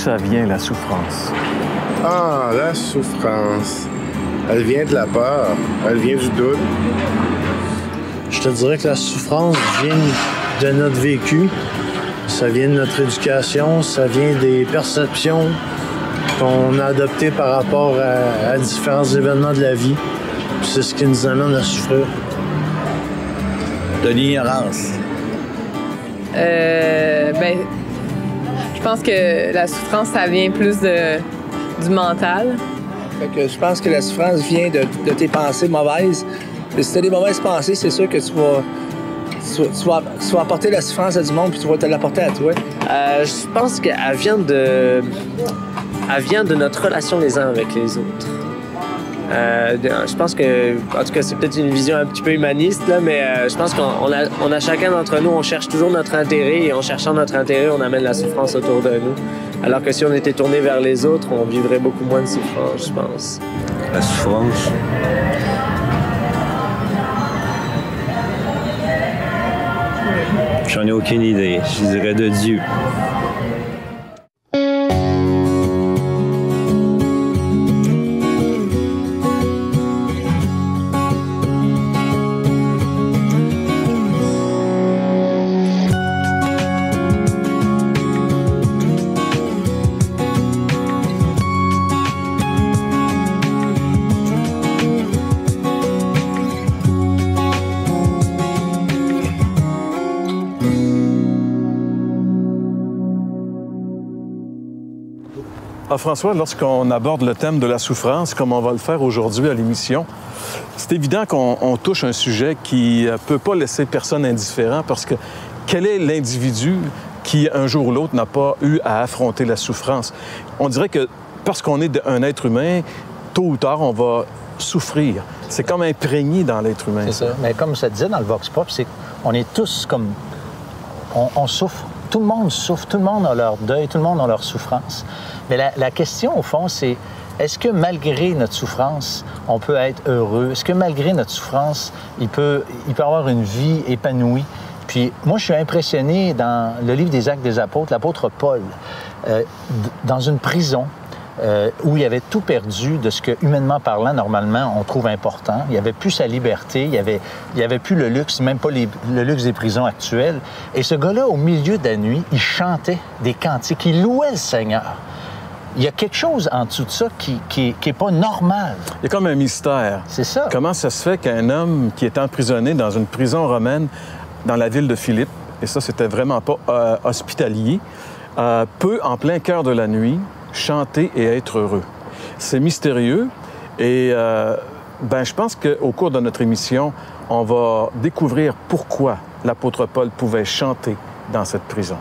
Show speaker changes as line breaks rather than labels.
ça vient, la souffrance?
Ah, la souffrance. Elle vient de la peur. Elle vient du doute.
Je te dirais que la souffrance vient de notre vécu. Ça vient de notre éducation. Ça vient des perceptions qu'on a adoptées par rapport à différents événements de la vie. Puis c'est ce qui nous amène à souffrir.
De l'ignorance.
Je pense que la souffrance, ça vient plus du mental.
Fait que je pense que la souffrance vient de tes pensées mauvaises. Et si tu as des mauvaises pensées, c'est sûr que tu vas apporter la souffrance à du monde puis tu vas te l'apporter à toi.
Je pense qu'elle vient de notre relation les uns avec les autres. Je pense que, en tout cas, c'est peut-être une vision un petit peu humaniste, là, mais je pense qu'on a chacun d'entre nous, on cherche toujours notre intérêt et en cherchant notre intérêt, on amène la souffrance autour de nous. Alors que si on était tourné vers les autres, on vivrait beaucoup moins de souffrance, je pense.
La souffrance. J'en ai aucune idée. Je dirais de Dieu.
Ah, François, lorsqu'on aborde le thème de la souffrance, comme on va le faire aujourd'hui à l'émission, c'est évident qu'on touche un sujet qui ne peut pas laisser personne indifférent parce que quel est l'individu qui, un jour ou l'autre, n'a pas eu à affronter la souffrance? On dirait que parce qu'on est un être humain, tôt ou tard, on va souffrir. C'est comme imprégné dans l'être humain.
C'est ça. Mais comme ça disait dans le Vox Pop, c'est qu'on est tous comme... On souffre. Tout le monde souffre. Tout le monde a leur deuil. Tout le monde a leur souffrance. Mais la question, au fond, c'est est-ce que malgré notre souffrance, on peut être heureux? Est-ce que malgré notre souffrance, il peut avoir une vie épanouie? Puis moi, je suis impressionné dans le livre des Actes des Apôtres, l'apôtre Paul, dans une prison où il avait tout perdu de ce que, humainement parlant, normalement, on trouve important. Il n'y avait plus sa liberté, il y avait plus le luxe, même pas le luxe des prisons actuelles. Et ce gars-là, au milieu de la nuit, il chantait des cantiques, il louait le Seigneur. Il y a quelque chose en dessous de ça qui est pas normal.
Il y a comme un mystère.
C'est ça.
Comment ça se fait qu'un homme qui est emprisonné dans une prison romaine dans la ville de Philippe, et ça, c'était vraiment pas hospitalier, peut, en plein cœur de la nuit, chanter et être heureux? C'est mystérieux et je pense qu'au cours de notre émission, on va découvrir pourquoi l'apôtre Paul pouvait chanter dans cette prison.